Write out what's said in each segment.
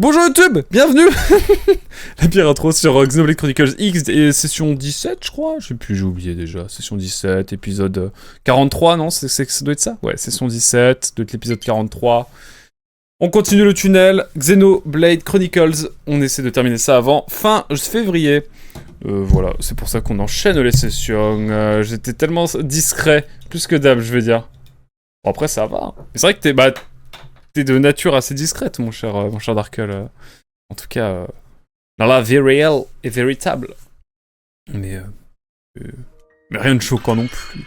Bonjour YouTube, bienvenue. La pire intro sur Xenoblade Chronicles X et session 17 je crois, je sais plus, j'ai oublié déjà, session 17, épisode 43 non, ça doit être ça. Ouais, session 17, doit être l'épisode 43. On continue le tunnel, Xenoblade Chronicles, on essaie de terminer ça avant fin février. Voilà, c'est pour ça qu'on enchaîne les sessions, j'étais tellement discret, plus que d'hab je veux dire. Bon après ça va, c'est vrai que t'es de nature assez discrète, mon cher Darkle. En tout cas, dans la vie réelle et véritable. Mais rien de choquant non plus.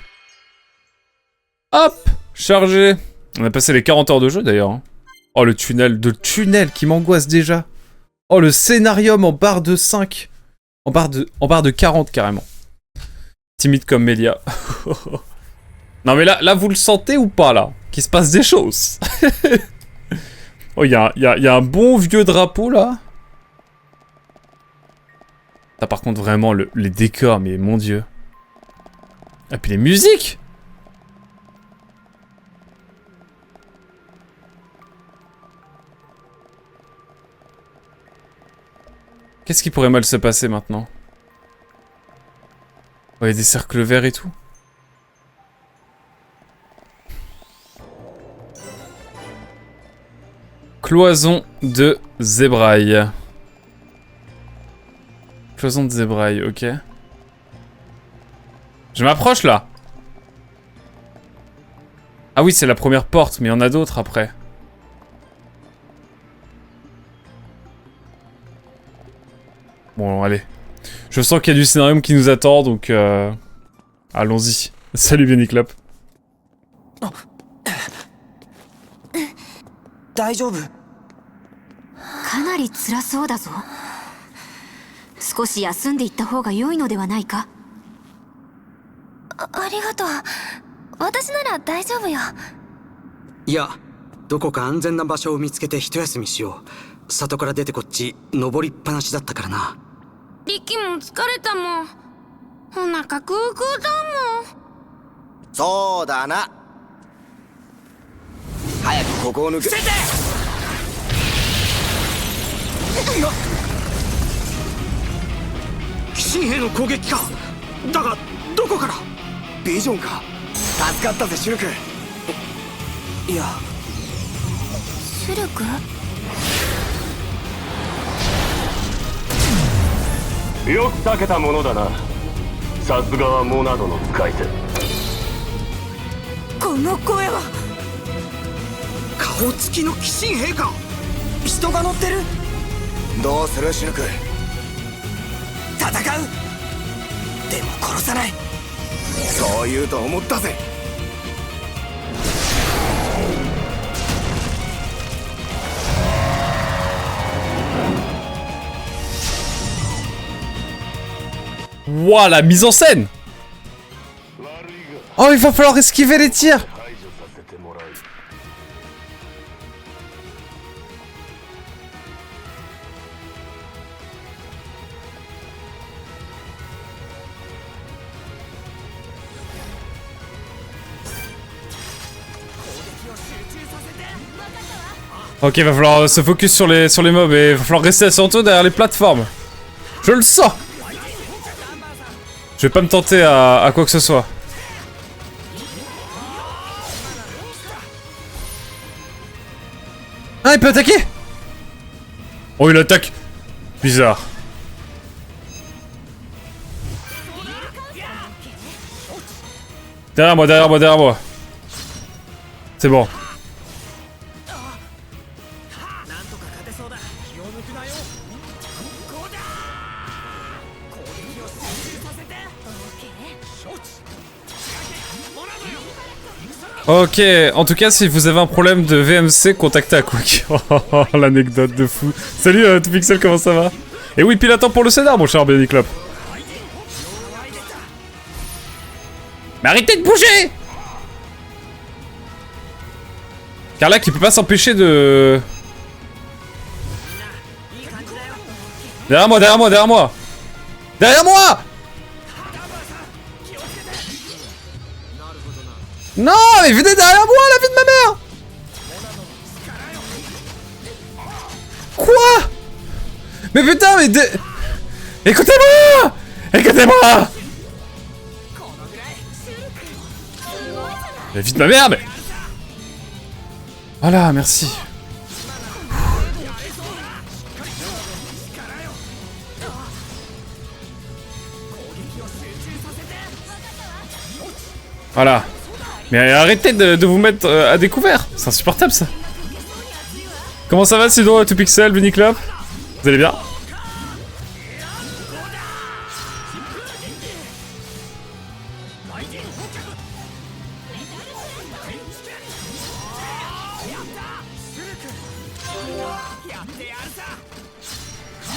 Hop, chargé. On a passé les 40 heures de jeu d'ailleurs. Hein. Oh, le tunnel qui m'angoisse déjà. Oh, le scénarium en barre de 5. En barre de 40 carrément. Timide comme Melia. Non mais là, vous le sentez ou pas là? Qu'il se passe des choses. Oh, il y a un bon vieux drapeau, là. T'as par contre vraiment les décors, mais mon dieu. Et puis les musiques. Qu'est-ce qui pourrait mal se passer maintenant? Oh, il y a des cercles verts et tout. Cloison de zébraille. Cloison de zébraille, ok. Je m'approche là. Ah oui, c'est la première porte, mais il y en a d'autres après. Bon, allez. Je sens qu'il y a du scénario qui nous attend, donc allons-y. Salut Beniclop. 大丈夫？かなり辛そうだぞ。少し休んでいった方が良いのではないか。ありがとう。私なら大丈夫よ。いや、どこか安全な場所を見つけて一休みしよう。里から出てこっち登りっぱなしだったからな。リキも疲れたもん。お腹空空だもん。そうだな。早くここを抜け。伏せて！鬼神兵の攻撃か。だがどこから？ビジョンか。助かったぜシュルク。いや、シュルク？よく避けたものだな。さすがはモナドの使い手。この声は。顔つきの鬼神兵か。人が乗ってる。どうするシュルク。戦う。でも殺さない。そう言うと思ったぜ。Ouah, la mise en scène! Oh, il va falloir esquiver les tirs! Ok, va falloir se focus sur les mobs et va falloir rester surtout derrière les plateformes. Je le sens! Je vais pas me tenter à quoi que ce soit. Ah, il peut attaquer! Oh, il attaque! Bizarre. Derrière moi, derrière moi, derrière moi. C'est bon. Ok, en tout cas, si vous avez un problème de VMC, contactez Aquac. Oh, l'anecdote de fou. Salut, Toupixel, comment ça va? Et oui, pile à temps pour le scénar, mon cher Beniclop. Mais arrêtez de bouger! Carla qui peut pas s'empêcher de... Derrière moi, derrière moi, derrière moi! Derrière moi! Non, mais venez derrière moi, la vie de ma mère! Quoi? Mais putain, mais... Écoutez-moi! Écoutez-moi! Mais vite ma mère, mais... Voilà, merci. Voilà. Mais arrêtez de vous mettre à découvert. C'est insupportable ça. Comment ça va sinon, 2Pixel, Bunny Club? Vous allez bien?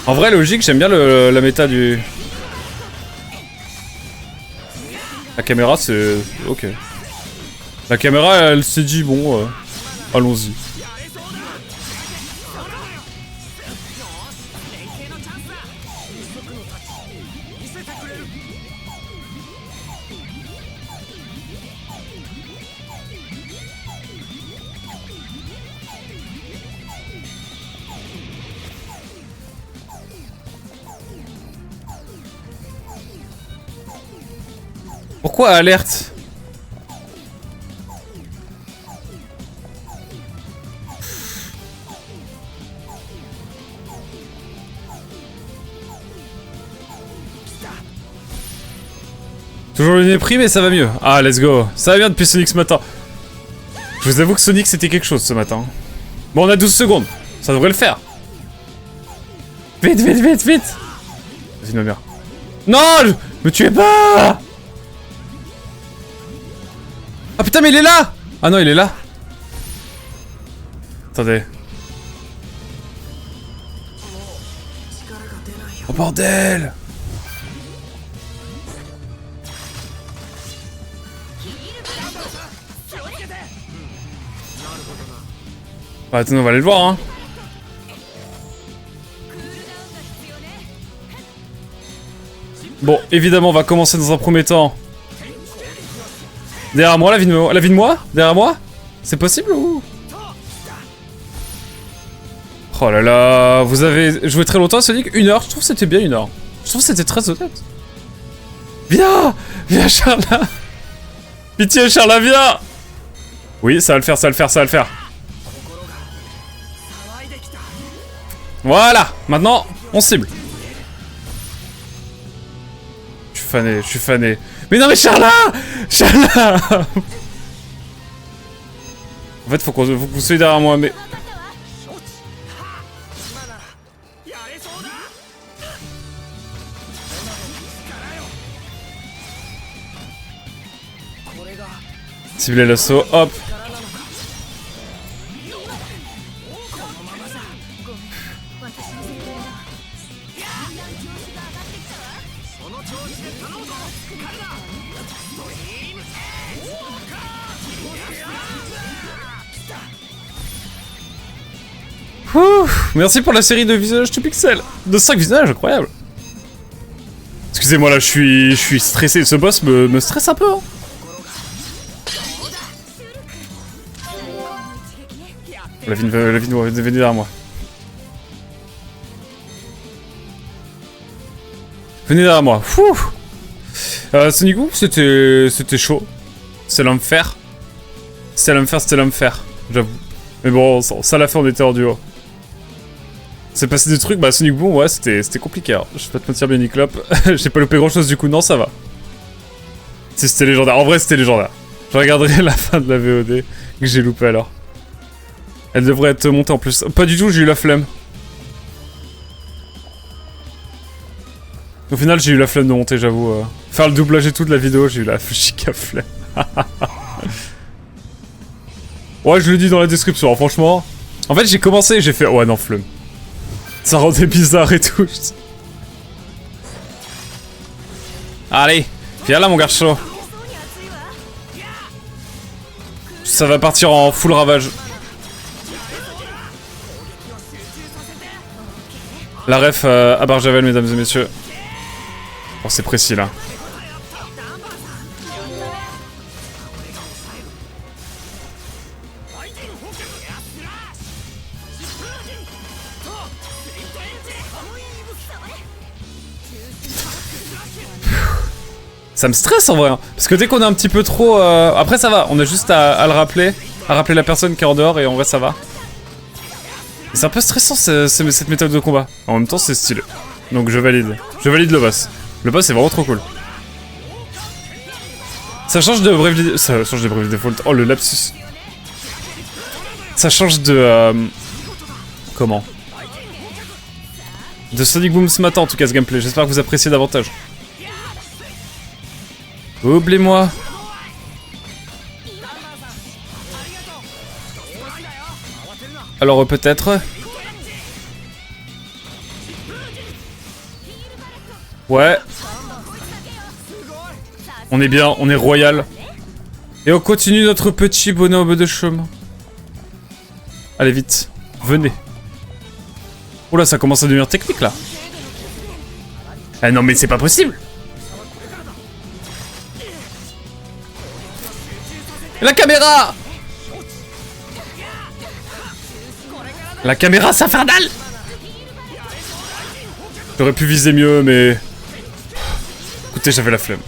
En vrai, logique, j'aime bien la méta du... La caméra, c'est... Ok. La caméra, elle s'est dit, bon, allons-y. Pourquoi alerte? Toujours le nez pris mais ça va mieux. Ah let's go. Ça va bien depuis Sonic ce matin. Je vous avoue que Sonic c'était quelque chose ce matin. Bon on a 12 secondes. Ça devrait le faire. Vite vite vite vite. Vas-y ma mère. Non, me tuez pas. Ah putain mais il est là. Ah non il est là. Attendez. Oh bordel. Bah attends on va aller le voir hein. Bon évidemment on va commencer dans un premier temps. Derrière moi, la vie de moi? Derrière moi? C'est possible ou? Oh là là, vous avez joué très longtemps à Sonic? 1 heure, je trouve que c'était bien 1 heure. Je trouve que c'était très honnête. Viens! Viens Charla! Pitié Charla, viens! Oui, ça va le faire, ça va le faire, ça va le faire. Voilà! Maintenant, on cible. Je suis fané, je suis fané. Mais non mais Charla! Charla! En fait faut que vous soyez derrière moi mais... Cibler l'assaut, hop! Merci pour la série de visages 2Pixel. De 5 visages, incroyable. Excusez-moi là, je suis stressé. Ce boss me stresse un peu. Hein. La vie derrière moi. Venez derrière moi. Sonic Boom, c'était chaud. C'est l'enfer. C'était l'enfer, j'avoue. Mais bon, ça l'a fait, on était en duo. C'est passé des trucs, bah Sonic Boom, ouais, c'était compliqué. Hein. Je vais pas te mentir, Benny Clop. J'ai pas loupé grand chose du coup, non, ça va. Si c'était légendaire, en vrai c'était légendaire. Je regarderai la fin de la VOD que j'ai loupé alors. Elle devrait être montée en plus. Pas du tout, j'ai eu la flemme. Au final, j'ai eu la flemme de monter, j'avoue. Faire le doublage et tout de la vidéo, j'ai eu la giga flemme. Ouais, je le dis dans la description, hein, franchement. En fait, j'ai commencé et j'ai fait... Ouais, non, flemme. Ça rendait bizarre et tout. Allez, viens là, mon garçon. Ça va partir en full ravage. La ref à Barjavel, mesdames et messieurs. Oh, c'est précis, là. Ça me stresse en vrai, hein. Parce que dès qu'on est un petit peu trop... Après ça va, on a juste à le rappeler, à rappeler la personne qui est en dehors et en vrai ça va. C'est un peu stressant cette méthode de combat. En même temps c'est stylé. Donc je valide. Je valide le boss. Le boss est vraiment trop cool. Ça change de Bravely... Ça change de Bravely Default. Oh le lapsus. Ça change de... Comment? De Sonic Boom ce matin en tout cas ce gameplay. J'espère que vous appréciez davantage. Oubliez-moi. Alors peut-être... Ouais. On est bien, on est royal. Et on continue notre petit bonhomme de chemin. Allez vite, venez. Oula, ça commence à devenir technique là. Ah non mais c'est pas possible. La caméra! La caméra, c'est infernal! J'aurais pu viser mieux, mais... Écoutez, j'avais la flemme.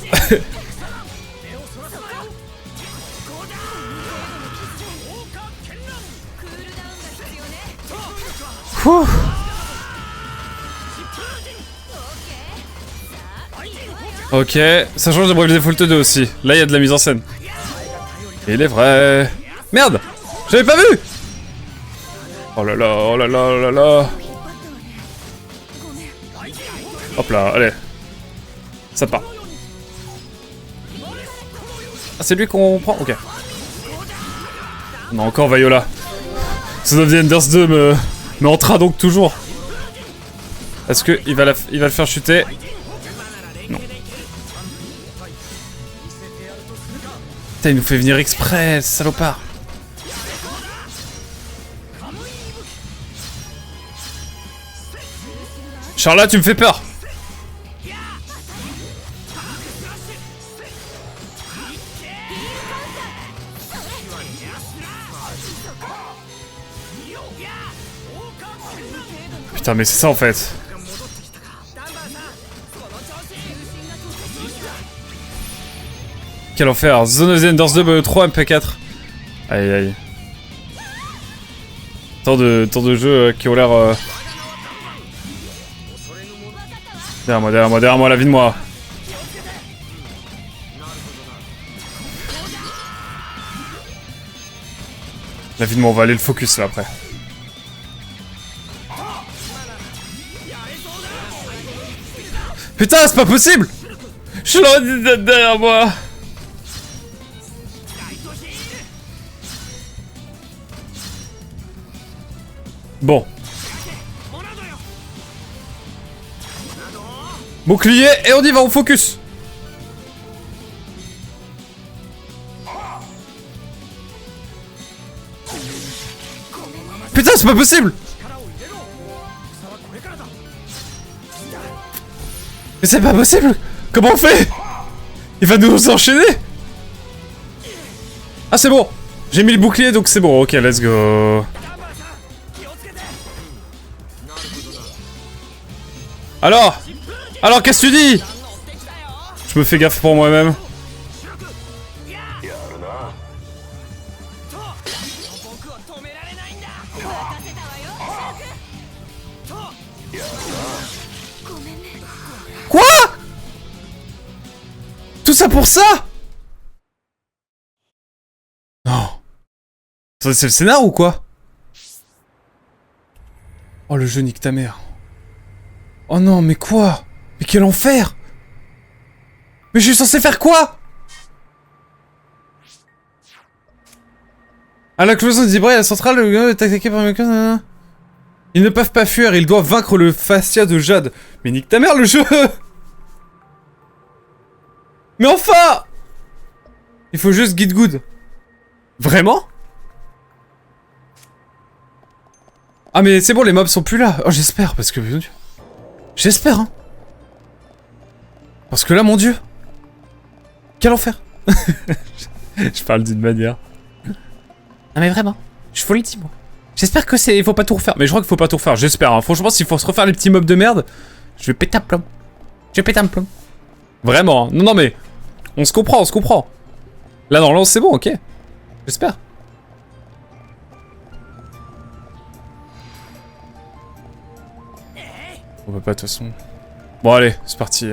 Ok, ça change de Bravely Default 2 aussi. Là, il y a de la mise en scène. Il est vrai. Merde! J'avais pas vu! Oh là là, oh là là, oh là là. Hop là, allez. Ça part. Ah, c'est lui qu'on prend? Ok. On a encore Viola. Son of the Enders 2 me entra donc toujours. Est-ce qu'il va le faire chuter? Non. Putain, il nous fait venir exprès, salopard. Charlotte, tu me fais peur. Putain, mais c'est ça en fait. Quel enfer. Zone of the Enders 2 3 MP4. Aïe aïe. Tant de jeux qui ont l'air... Derrière moi, la vie de moi. La vie de moi, on va aller le focus là après. Putain, c'est pas possible! Je l'aurais dit d'être derrière moi! Bon. Bouclier et on y va, on focus. Putain, c'est pas possible. Mais c'est pas possible. Comment on fait? Il va nous enchaîner. Ah c'est bon. J'ai mis le bouclier donc c'est bon. Ok, let's go. Alors qu'est-ce que tu dis? Je me fais gaffe pour moi-même. Quoi? Tout ça pour ça? Non. C'est le scénar ou quoi? Oh le jeu nique ta mère. Oh non mais quoi? Mais quel enfer! Mais je suis censé faire quoi? À la cloison de Zibray, à la centrale, le gars est attaqué par un... Ils ne peuvent pas fuir, ils doivent vaincre le fascia de Jade. Mais nique ta mère le jeu! Mais enfin! Il faut juste Get Good. Vraiment? Ah mais c'est bon, les mobs sont plus là. Oh j'espère, parce que... J'espère, hein. Parce que là, mon dieu. Quel enfer. Je parle d'une manière. Non mais vraiment, je vous le dis moi. J'espère que c'est... Il faut pas tout refaire. Mais je crois qu'il faut pas tout refaire, j'espère. Hein. Franchement, s'il faut se refaire les petits mobs de merde, je vais péter un plomb. Je vais péter un plomb. Vraiment, hein. Non, non mais... On se comprend, on se comprend. Là, dans l'ance, c'est bon, ok. J'espère. On peut pas, de toute façon. Bon, allez, c'est parti.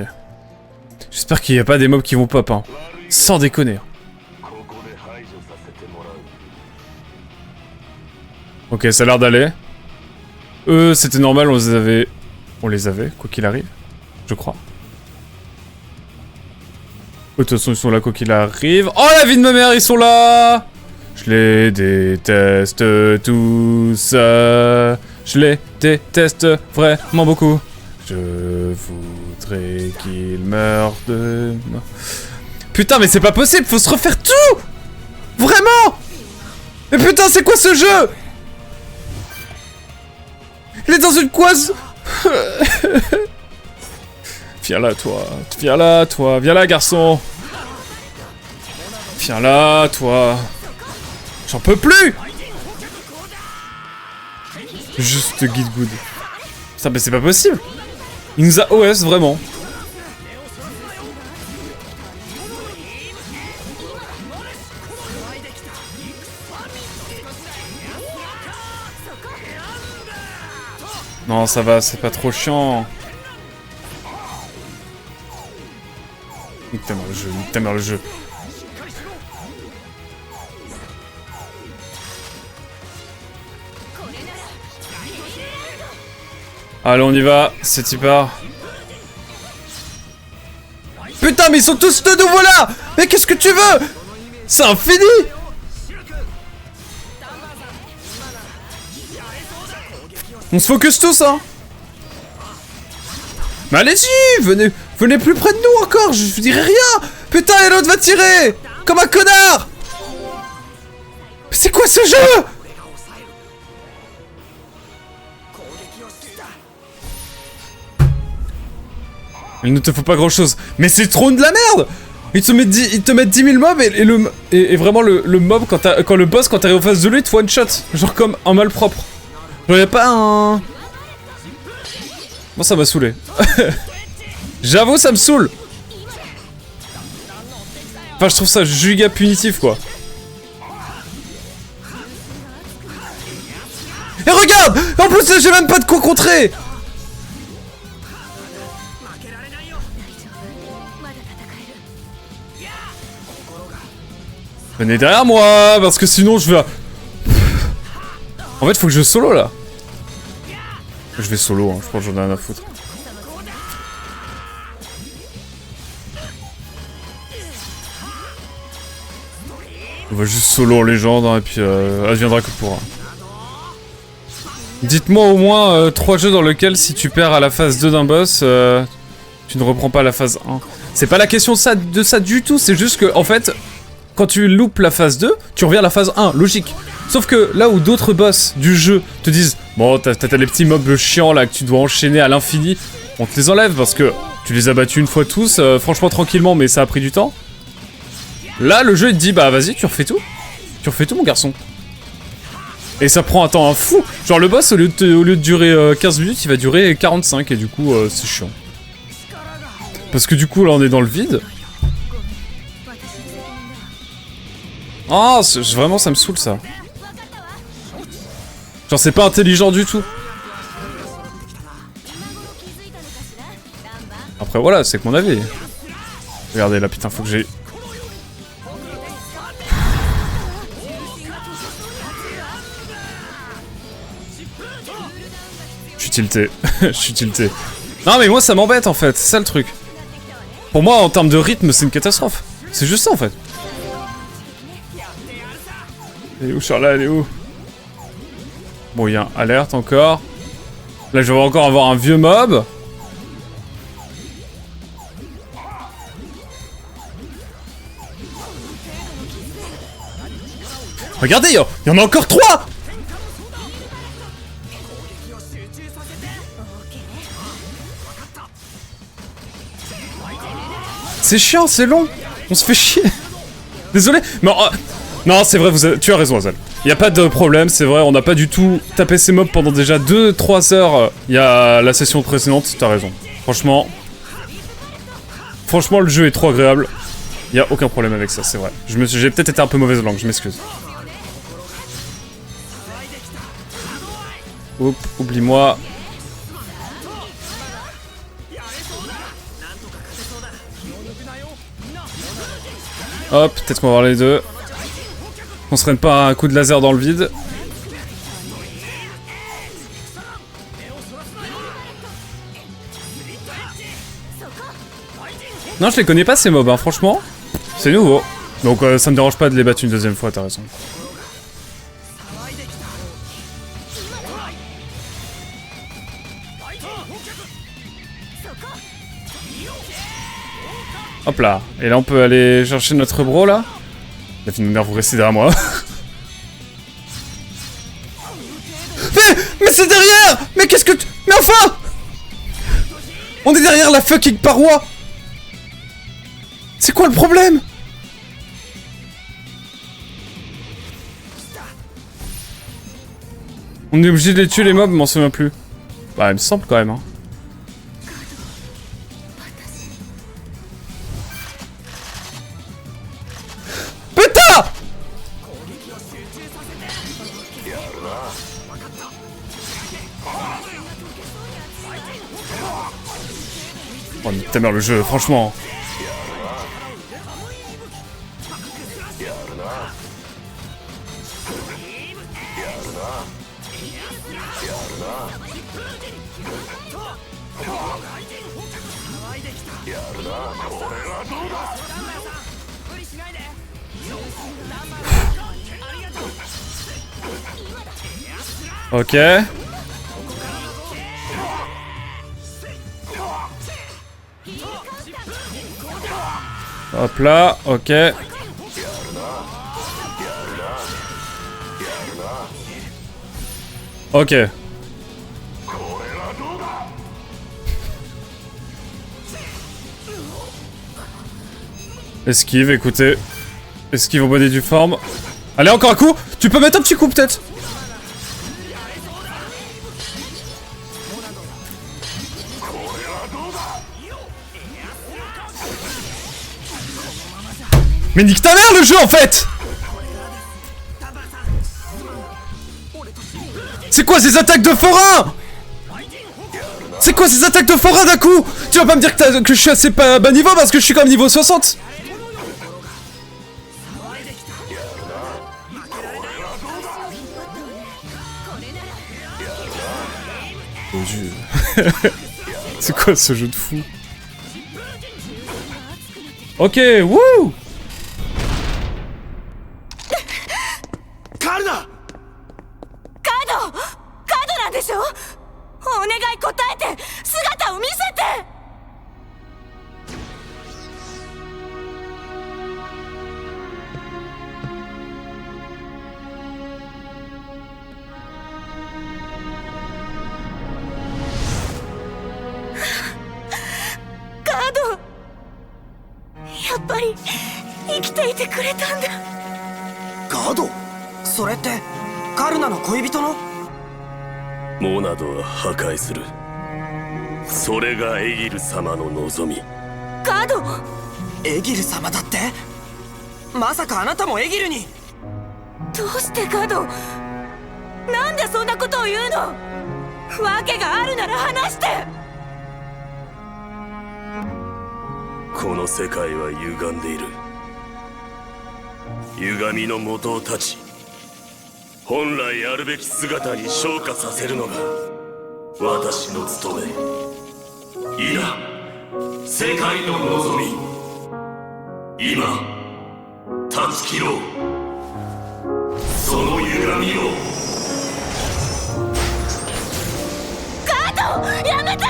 J'espère qu'il n'y a pas des mobs qui vont pop, hein. Sans déconner. Ok, ça a l'air d'aller. Eux, c'était normal, on les avait, quoi qu'il arrive. Je crois. De toute façon, ils sont là, quoi qu'il arrive. Oh, la vie de ma mère, ils sont là! Je les déteste tous. Je les déteste vraiment beaucoup. Je voudrais qu'ils meurent de... Putain, mais c'est pas possible, faut se refaire tout! Vraiment! Mais putain, c'est quoi ce jeu? Il est dans une coise. Viens là, toi. Viens là, toi. Viens là, garçon. Viens là, toi. J'en peux plus. Juste guide good. Putain, mais c'est pas possible. Il nous a OS, vraiment. Non, ça va, c'est pas trop chiant. Nique ta mère le jeu, nique ta mère le jeu. Allez, on y va, c'est y part. Putain, mais ils sont tous de nouveau là! Mais qu'est-ce que tu veux? C'est infini! On se focus tous, hein! Mais allez-y! Venez plus près de nous encore! Je vous dirai rien! Putain, et l'autre va tirer! Comme un connard! Mais c'est quoi ce jeu? Il ne te faut pas grand chose. Mais c'est trop de la merde! Ils te mettent 10 000 mobs et vraiment le mob, quand le boss, quand t'arrives en face de lui, il te one shot. Genre comme un malpropre. Genre y'a pas un... Moi ça m'a saoulé. J'avoue, ça me saoule. Enfin, je trouve ça giga punitif, quoi. Et regarde! En plus, j'ai même pas de quoi contrer! Venez derrière moi, parce que sinon je vais... En fait, faut que je solo, là. Je vais solo, hein. Je pense que j'en ai rien à foutre. On va juste solo en légende, hein, et puis adviendra que pourra. Dites-moi au moins 3 jeux dans lesquels si tu perds à la phase 2 d'un boss, tu ne reprends pas la phase 1. C'est pas la question de ça du tout, c'est juste que, en fait, quand tu loupes la phase 2, tu reviens à la phase 1, logique. Sauf que là où d'autres boss du jeu te disent « Bon, t'as les petits mobs chiants là que tu dois enchaîner à l'infini », on te les enlève parce que tu les as battus une fois tous, franchement tranquillement, mais ça a pris du temps. Là, le jeu il te dit « Bah vas-y, tu refais tout. Tu refais tout, mon garçon. » Et ça prend un temps fou. Genre le boss, au lieu de durer 15 minutes, il va durer 45 et du coup, c'est chiant. Parce que du coup, là, on est dans le vide. Ah, vraiment, ça me saoule, ça. Genre, c'est pas intelligent du tout. Après, voilà, c'est que mon avis. Regardez, là, putain, faut que j'ai... Je suis tilté. Je suis tilté. Non, mais moi, ça m'embête, en fait. C'est ça, le truc. Pour moi, en termes de rythme, c'est une catastrophe. C'est juste ça, en fait. Elle est où, Charla? Elle est où? Bon, il y a un alerte encore. Là, je vais encore avoir un vieux mob. Regardez, il y en a encore 3! C'est chiant, c'est long. On se fait chier. Désolé, mais... non, c'est vrai, tu as raison, Azal. Y a pas de problème, c'est vrai, on n'a pas du tout tapé ces mobs pendant déjà 2-3 heures. Il y a la session précédente, t'as raison. Franchement, le jeu est trop agréable. Y a aucun problème avec ça, c'est vrai. J'ai peut-être été un peu mauvaise langue, je m'excuse. Oups, oublie-moi. Hop, peut-être qu'on va voir les deux. On se traîne pas un coup de laser dans le vide. Non, je les connais pas ces mobs, hein, franchement. C'est nouveau. Donc ça me dérange pas de les battre une deuxième fois, t'as raison. Hop là. Et là, on peut aller chercher notre bro, là. La fille de mère, vous restez derrière moi. Mais c'est derrière! Mais qu'est-ce que tu... Mais enfin! On est derrière la fucking paroi! C'est quoi le problème? On est obligé de les tuer les mobs, mais m'en souviens plus. Bah, il me semble quand même, hein. Putain! Oh, mais ta mère, le jeu, franchement. Ok. Hop là, ok. Ok. Esquive, écoutez. Esquive au bonnet du forme. Allez, encore un coup. Tu peux mettre un petit coup, peut-être. Mais nique ta mère, le jeu, en fait. C'est quoi ces attaques de forain? C'est quoi ces attaques de forain d'un coup? Tu vas pas me dire que je suis assez bas niveau parce que je suis quand même niveau 60. Oh Dieu. C'est quoi ce jeu de fou? Ok, wouh! カルナカードなんでしょ？お願い答えて、姿を見せて。カード、やっぱり生きていてくれたんだ。ガード？それってカルナの恋人の？モナドは破壊する。それがエギル様の望み。カード、エギル様だって？まさかあなたもエギルに？どうしてカード、なんでそんなことを言うの？わけがあるなら話して。この世界は歪んでいる。歪みの元を断ち、本来あるべき姿に昇華させるのが私の務め。いや、世界の望み。今断ち切ろう、その歪みを。カード、やめて！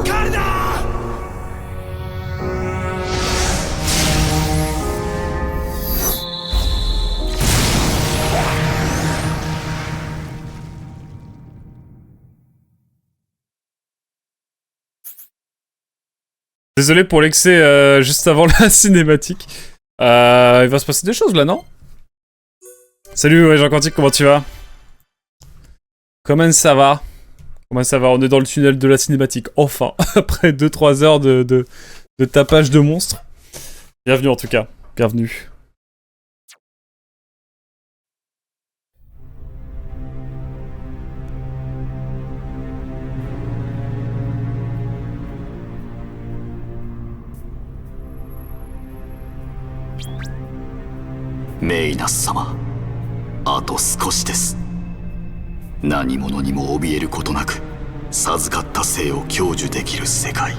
カルナ！Désolé pour l'excès juste avant la cinématique. Il va se passer des choses là, non? Salut, ouais, Jean Quantique, comment tu vas? Comment ça va? Comment ça va? On est dans le tunnel de la cinématique, enfin. Après 2-3 heures de tapage de monstres. Bienvenue en tout cas, bienvenue.メイナス様、あと少しです。何者にも怯えることなく授かった生を享受できる世界。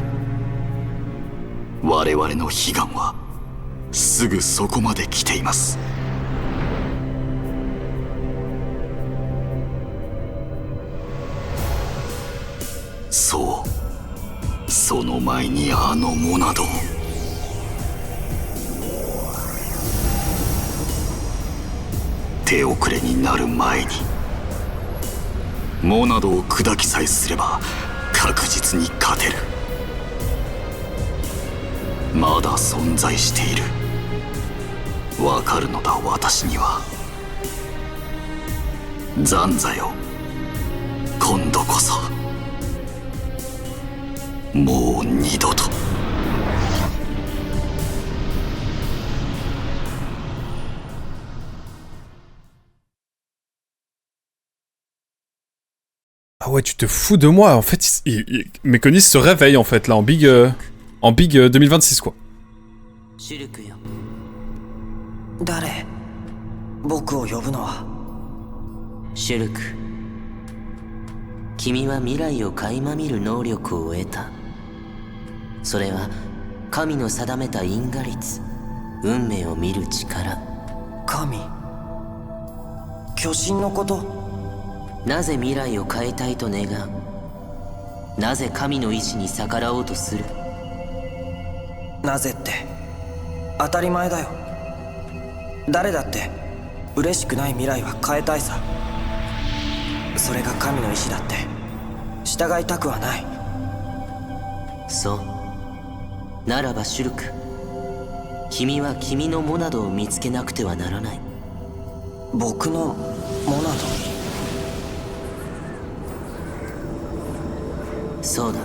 我々の悲願はすぐそこまで来ています。そう、その前にあのモナドを。手遅れになる前に。モナドを砕きさえすれば確実に勝てる。まだ存在している。わかるのだ私には。ザンザよ、今度こそ。もう二度と。Ah ouais, tu te fous de moi. En fait, Mekonis se réveille en fait là en big 2026 quoi. シルクよ。誰？僕を呼ぶのは。シュルク、君は未来を垣間見る能力を得た。それは神の定めた因果律、運命を見る力。神？巨神のこと？なぜ未来を変えたいと願う？なぜ神の意志に逆らおうとする？なぜって当たり前だよ。誰だって嬉しくない未来は変えたいさ。それが神の意志だって従いたくはない。そう。ならばシュルク、君は君のモナドを見つけなくてはならない。僕のモナド？そうだ。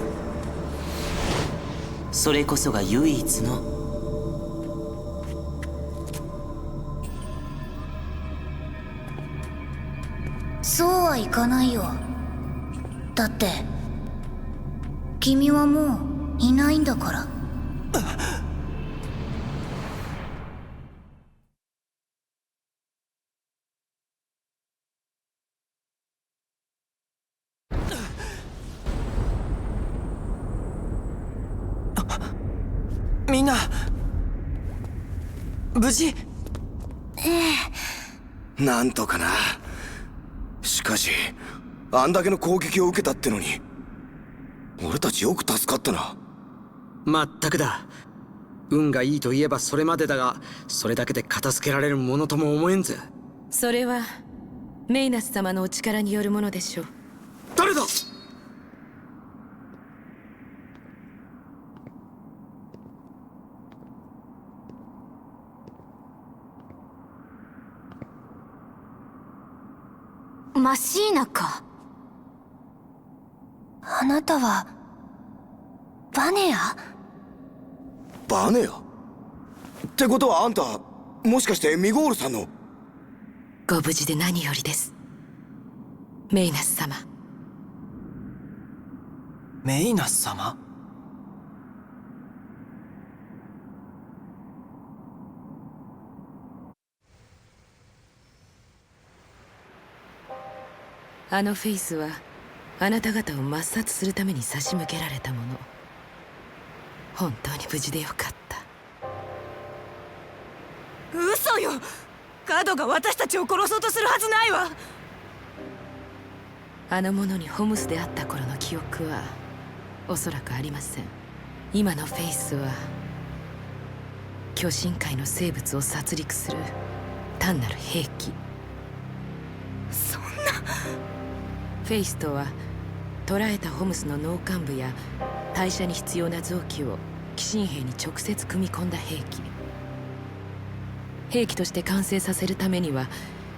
それこそが唯一の。そうはいかないよ。だって君はもういないんだから。みんな無事？なんとかな。しかしあんだけの攻撃を受けたってのに俺たちよく助かったな。まったくだ。運がいいと言えばそれまでだが、それだけで片付けられるものとも思えんぜ。それはメイナス様のお力によるものでしょう。誰だ？マシーナか。あなたはバネア？バネアってことはあんたもしかしてミゴールさんの？ご無事で何よりです、メイナス様。メイナス様？あのフェイスはあなた方を抹殺するために差し向けられたもの。本当に無事でよかった。嘘よ。カドが私たちを殺そうとするはずないわ。あの者にホムスであった頃の記憶はおそらくありません。今のフェイスは巨神界の生物を殺戮する単なる兵器。そんな。フェイスとは捕らえたホムスの脳幹部や代謝に必要な臓器を寄進兵に直接組み込んだ兵器。兵器として完成させるためには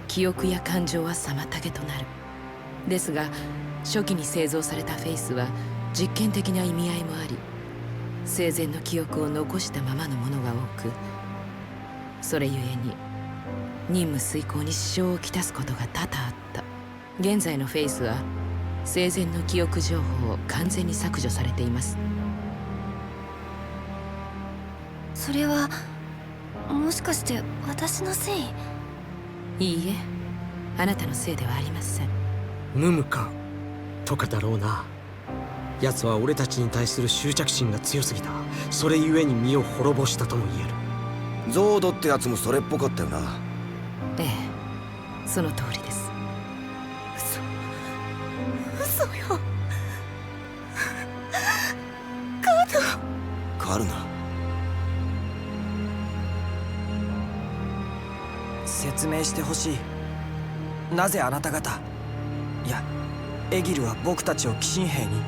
記憶や感情は妨げとなる。ですが初期に製造されたフェイスは実験的な意味合いもあり、生前の記憶を残したままのものが多く、それゆえに任務遂行に支障をきたすことが多々あった。現在のフェイスは生前の記憶情報を完全に削除されています。それはもしかして私のせい？いいえ、あなたのせいではありません。ムムかとかだろうな。奴は俺たちに対する執着心が強すぎた。それゆえに身を滅ぼしたとも言える。ゾードってやつもそれっぽかったよな。ええ、その通りです。嘘よ。カルナ、説明してほしい。なぜあなた方、いやエギルは僕たちを寄進兵に？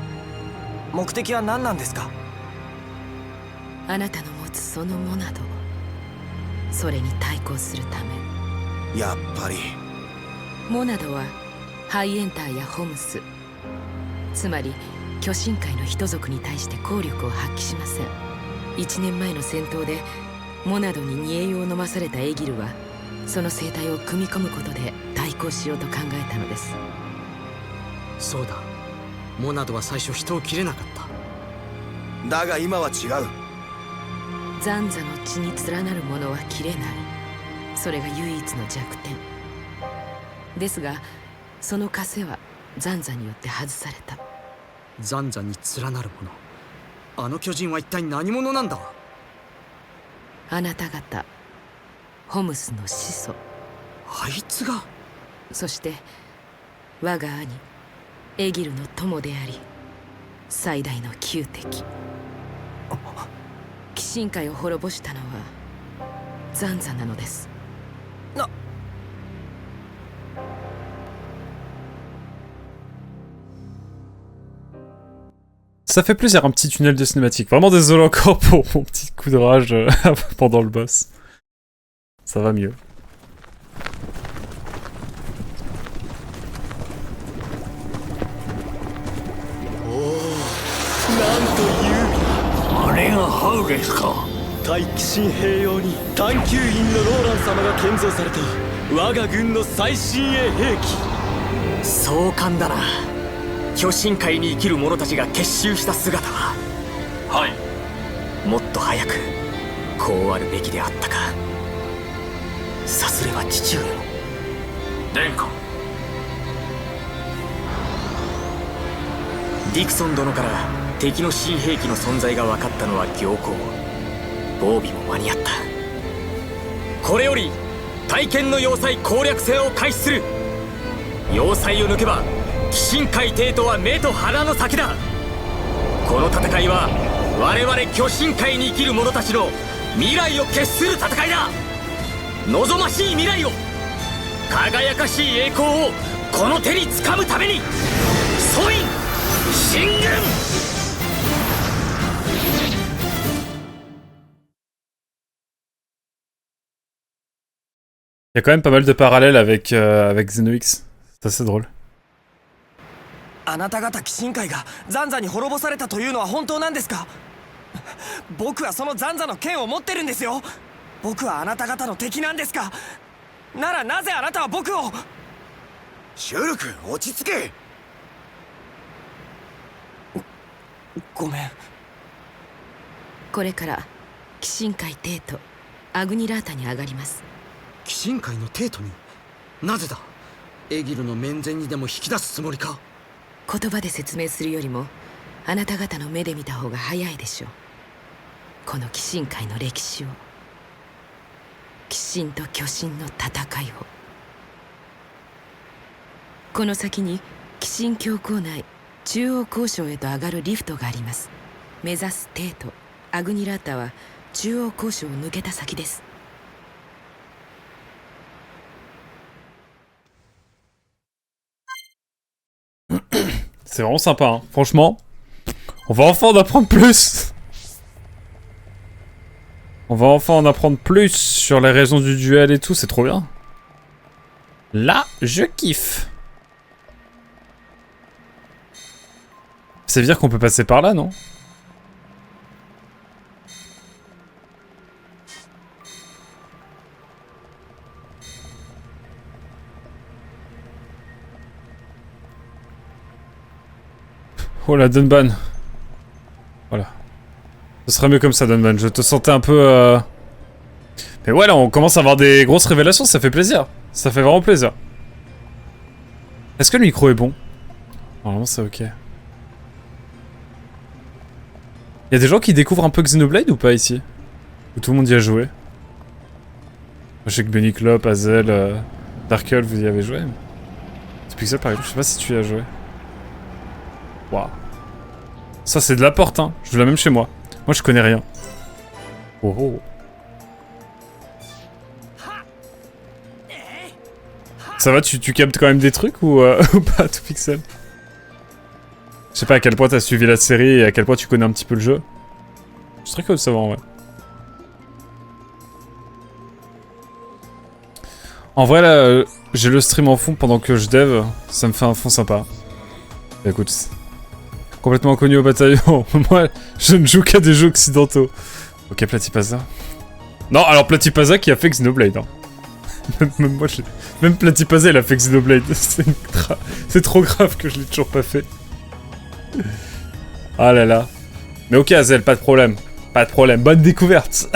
目的は何なんですか？あなたの持つそのモナドを、それに対抗するため。やっぱりモナドはハイエンターやホムス、つまり巨神界の人族に対して効力を発揮しません。1年前の戦闘でモナドに煮え湯を飲まされたエギルは、その生態を組み込むことで対抗しようと考えたのです。そうだ、モナドは最初人を切れなかった。だが今は違う。ザンザの血に連なるものは切れない。それが唯一の弱点ですが、その枷はザンザによって外された。ザンザに連なるもの、あの巨人は一体何者なんだ？あなた方ホムスの始祖。あいつが？そして我が兄エギルの友であり最大の仇敵。寄進界を滅ぼしたのはザンザなのです。Ça fait plaisir, un petit tunnel de cinématique. Vraiment désolé encore pour mon petit coup de rage pendant le boss. Ça va mieux. あれがハウレスか。対寄進兵用に探求員のローラン様が建造された我が軍の最新鋭兵器。壮観だな。巨神界に生きる者たちが結集した姿は。はい。もっと早くこうあるべきであったか。さすれば父上も。殿下。ディクソン殿から敵の新兵器の存在が分かったのは僥倖。防備も間に合った。これより大剣の要塞攻略戦を開始する。要塞を抜けば寄進界帝都は目と鼻の先だ。この戦いは我々巨神界に生きる者たちの未来を決する戦いだ。望ましい未来を、輝かしい栄光をこの手に掴むためにソイン進軍。Il y a quand même pas mal de parallèles avec Xenox. C'est assez drôle. あなた方寄進界がザンザに滅ぼされたというのは本当なんですか？僕はそのザンザの剣を持ってるんですよ。僕はあなた方の敵なんですか？ならなぜあなたは僕を？シュルク、落ち着け。ごめん。これから寄進界帝都アグニラータに上がります。寄進界の帝都に？なぜだ？エギルの面前にでも引き出すつもりか？言葉で説明するよりもあなた方の目で見た方が早いでしょう。この寄進界の歴史を、寄進と巨神の戦いを。この先に寄進教皇内中央交渉へと上がるリフトがあります。目指す帝都アグニラータは中央交渉を抜けた先です。C'est vraiment sympa, hein. Franchement. On va enfin en apprendre plus. On va enfin en apprendre plus sur les raisons du duel et tout, c'est trop bien. Là, je kiffe. Ça veut dire qu'on peut passer par là, non? Oh la Dunban. Voilà. Ce serait mieux comme ça, Dunban. Je te sentais un peu... Mais ouais, là, on commence à avoir des grosses révélations, ça fait plaisir. Ça fait vraiment plaisir. Est-ce que le micro est bon? Normalement, c'est ok. Y'a des gens qui découvrent un peu Xenoblade ou pas ici? Ou tout le monde y a joué? Je sais que Benny Clop, Hazel, Darkle, vous y avez joué. Pixel par exemple, je sais pas si tu y as joué. Waouh. Ça c'est de la porte, hein. Je veux la même chez moi. Moi je connais rien. Oh oh. Ça va, tu captes quand même des trucs ou pas, tout Pixel? Je sais pas à quel point t'as suivi la série et à quel point tu connais un petit peu le jeu. Je suis très curieux de savoir, ouais. En vrai, là, j'ai le stream en fond pendant que je dev. Ça me fait un fond sympa. Bah, écoute, complètement inconnu au bataillon. Moi, je ne joue qu'à des jeux occidentaux. Ok, Platypasa. Non, alors Platypasa qui a fait Xenoblade. Hein. Même moi, même Platypasa, il a fait Xenoblade. C'est trop grave que je l'ai toujours pas fait. Ah là là. Mais ok, Hazel, pas de problème. Pas de problème. Bonne découverte.